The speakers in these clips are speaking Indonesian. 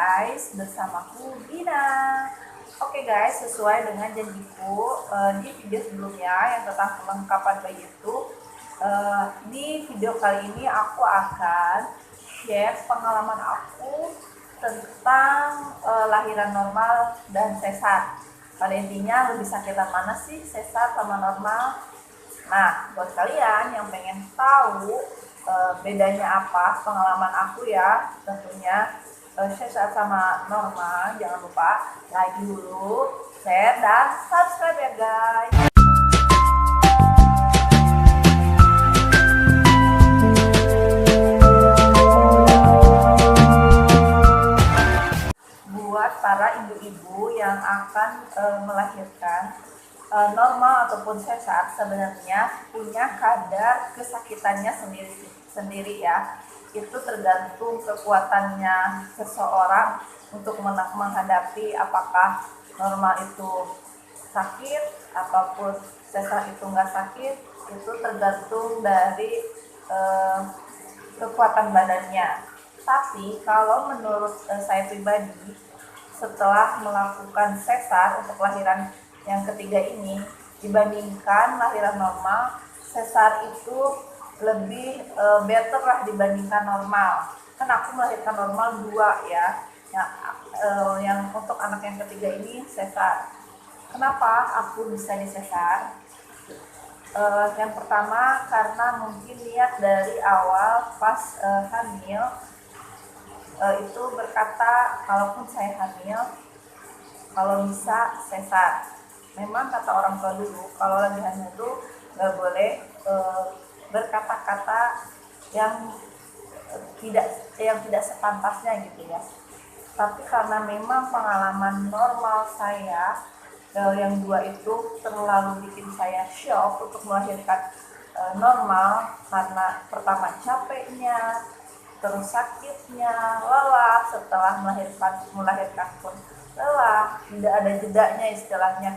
guys, bersamaku Dina. Oke guys, sesuai dengan janjiku di video sebelumnya yang tentang kelengkapan bayi itu, di video kali ini aku akan share pengalaman aku tentang lahiran normal dan sesar. Pada intinya lebih sakitan mana sih, sesar sama normal? Nah, buat kalian yang pengen tahu bedanya apa pengalaman aku ya, tentunya sesar sama normal, jangan lupa like dulu, share, dan subscribe ya guys. Buat para ibu-ibu yang akan melahirkan, normal ataupun sesar sebenarnya punya kadar kesakitannya sendiri ya. Itu tergantung kekuatannya seseorang untuk menghadapi apakah normal itu sakit ataupun sesar itu nggak sakit. Itu tergantung dari kekuatan badannya. Tapi kalau menurut saya pribadi, setelah melakukan sesar untuk lahiran yang ketiga ini, dibandingkan lahiran normal, sesar itu lebih better lah dibandingkan normal. Kan aku melahirkan normal 2 ya, yang untuk anak yang ketiga ini sesar. Kenapa aku bisa disesar? Yang pertama karena mungkin niat dari awal pas hamil itu berkata, kalaupun saya hamil, kalau bisa sesar. Memang kata orang tua dulu, kalau lagi hamil itu nggak boleh berkata-kata yang tidak sepantasnya gitu ya. Tapi karena memang pengalaman normal saya yang 2 itu terlalu bikin saya shock untuk melahirkan normal, karena pertama capeknya, terus sakitnya, lelah, setelah melahirkan pun lelah, tidak ada jedanya istilahnya.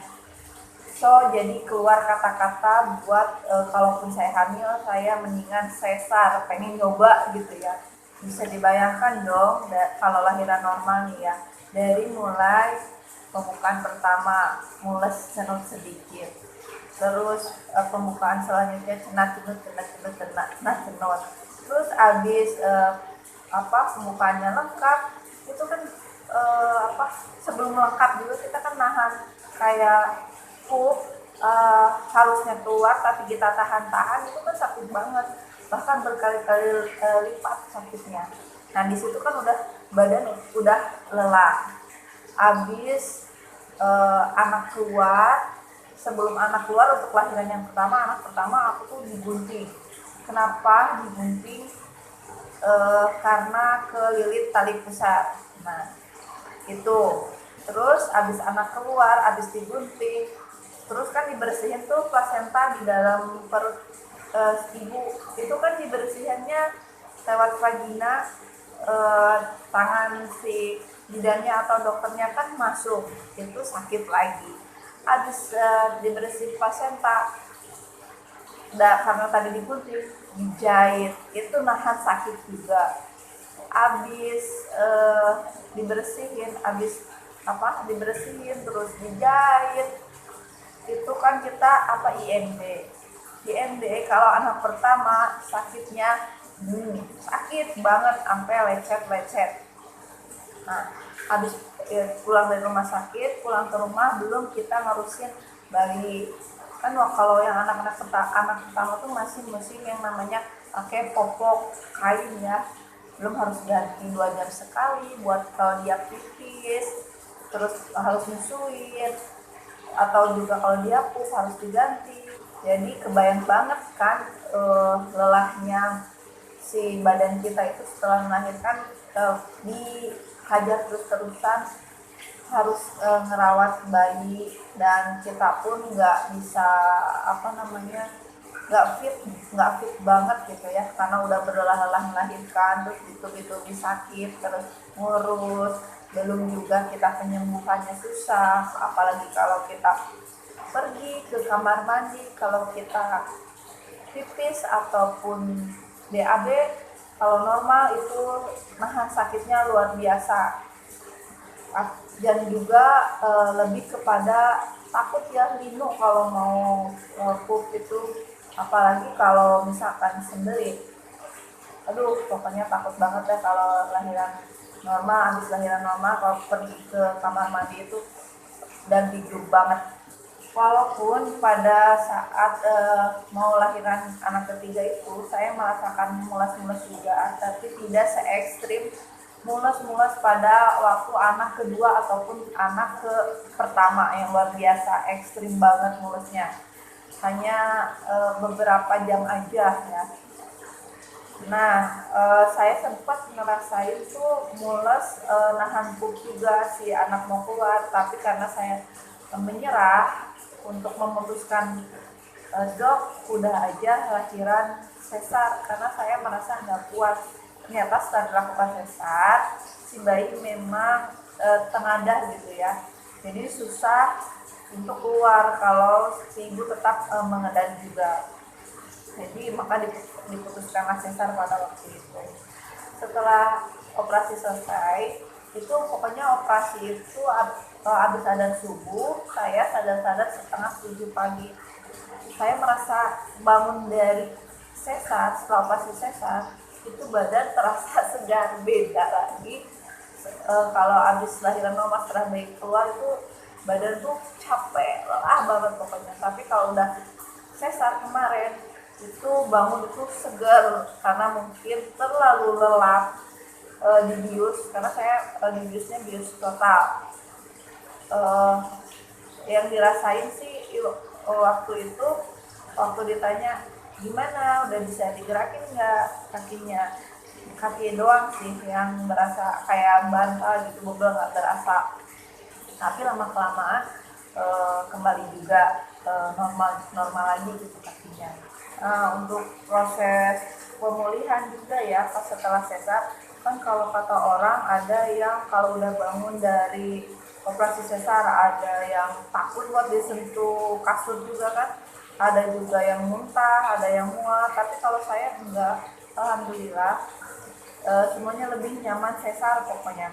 So jadi keluar kata-kata buat kalaupun saya hamil, saya mendingan sesar, pengen nyoba gitu ya. Bisa dibayangkan dong kalau lahiran normal nih ya, dari mulai pembukaan pertama mules cenut sedikit, terus pembukaan selanjutnya cenut, terus abis pembukaannya lengkap itu kan sebelum lengkap juga kita kan nahan kayak harusnya keluar tapi kita tahan itu kan sakit banget, bahkan berkali-kali lipat sakitnya. Nah di situ kan badan udah lelah. Abis anak keluar, sebelum anak keluar untuk lahiran yang pertama, anak pertama aku tuh digunting. Kenapa digunting? Karena kelilit tali pusar. Nah itu, terus abis anak keluar, abis digunting, terus kan dibersihin tuh plasenta di dalam perut ibu. Itu kan dibersihinnya lewat vagina, tangan si bidannya atau dokternya kan masuk, itu sakit lagi. Abis dibersihin plasenta, karena tadi digunting, dijahit, itu nahan sakit juga. Abis dibersihin terus dijahit, itu kan kita IMD kalau anak pertama sakitnya sakit banget sampai lecet. Nah habis pulang dari rumah sakit, pulang ke rumah belum kita ngurusin bayi kan. Kalau yang anak pertama tuh masih musim yang namanya pakai popok kain ya, belum harus ganti 2 jam sekali buat kalau dia pipis, terus harus nyusuin, atau juga kalau dia pup harus diganti. Jadi kebayang banget kan lelahnya si badan kita itu setelah melahirkan, dihajar terus-terusan, harus ngerawat bayi, dan kita pun nggak bisa nggak fit banget gitu ya, karena udah berlelah-lelah melahirkan, terus gitu sakit, terus ngurus, belum juga kita penyembuhannya susah, apalagi kalau kita pergi ke kamar mandi, kalau kita pipis ataupun BAB. Kalau normal itu nahan sakitnya luar biasa. dan juga lebih kepada takut ya, linu kalau mau pup itu, apalagi kalau misalkan sendiri. Aduh, pokoknya takut banget ya kalau lahiran normal. Habis lahiran normal kalau pergi ke kamar mandi itu dan tidur banget. Walaupun pada saat mau lahiran anak ketiga itu saya merasakan mulas-mulas juga, tapi tidak se ekstrim mulas-mulas pada waktu anak kedua ataupun anak ke pertama yang luar biasa ekstrim banget mulasnya. Hanya beberapa jam aja ya. Nah, saya sempat ngerasain tuh mules, nahan pup juga si anak mau keluar, tapi karena saya menyerah untuk memutuskan, dok udah aja lahiran sesar, karena saya merasa nggak kuat. Ternyata setelah dilakukan sesar, si bayi memang tengadah gitu ya, jadi susah untuk keluar kalau si ibu tetap mengedan juga. Jadi maka diputuskanlah sesar pada waktu itu. Setelah operasi selesai, itu pokoknya operasi itu habis adzan subuh, saya sadar-sadar setengah 7 pagi. Saya merasa bangun dari sesar, setelah operasi sesar, itu badan terasa segar, beda lagi. Kalau habis lahiran mama setelah bayi keluar itu badan tuh capek, lelah banget pokoknya. Tapi kalau udah sesar kemarin itu bangun itu segar, karena mungkin terlalu lelap dibius, karena saya dibiusnya bius total. uh, yang dirasain sih waktu itu, waktu ditanya gimana udah bisa digerakin nggak kakinya, kaki doang sih yang berasa kayak bantal gitu, bebel nggak berasa. Tapi lama kelamaan kembali juga normal normal lagi gitu kakinya. Untuk proses pemulihan juga ya pas setelah sesar, kan kalau kata orang ada yang kalau udah bangun dari operasi sesar ada yang takut buat disentuh kasur juga kan, ada juga yang muntah, ada yang mual, tapi kalau saya enggak, alhamdulillah semuanya lebih nyaman sesar pokoknya.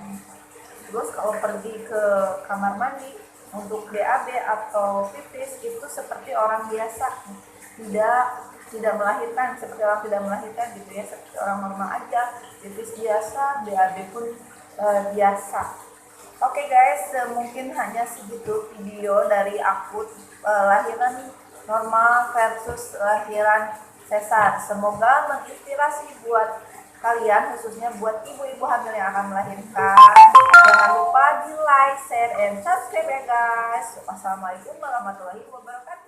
Terus kalau pergi ke kamar mandi untuk BAB atau pipis itu seperti orang biasa, tidak tidak melahirkan, seperti orang tidak melahirkan gitu ya, seperti orang normal aja, pipis biasa, BAB pun biasa. Oke guys, mungkin hanya segitu video dari aku, lahiran normal versus lahiran sesar. Semoga menginspirasi buat kalian, khususnya buat ibu-ibu hamil yang akan melahirkan. Jangan lupa di like, share, and subscribe ya guys. Wassalamualaikum warahmatullahi wabarakatuh.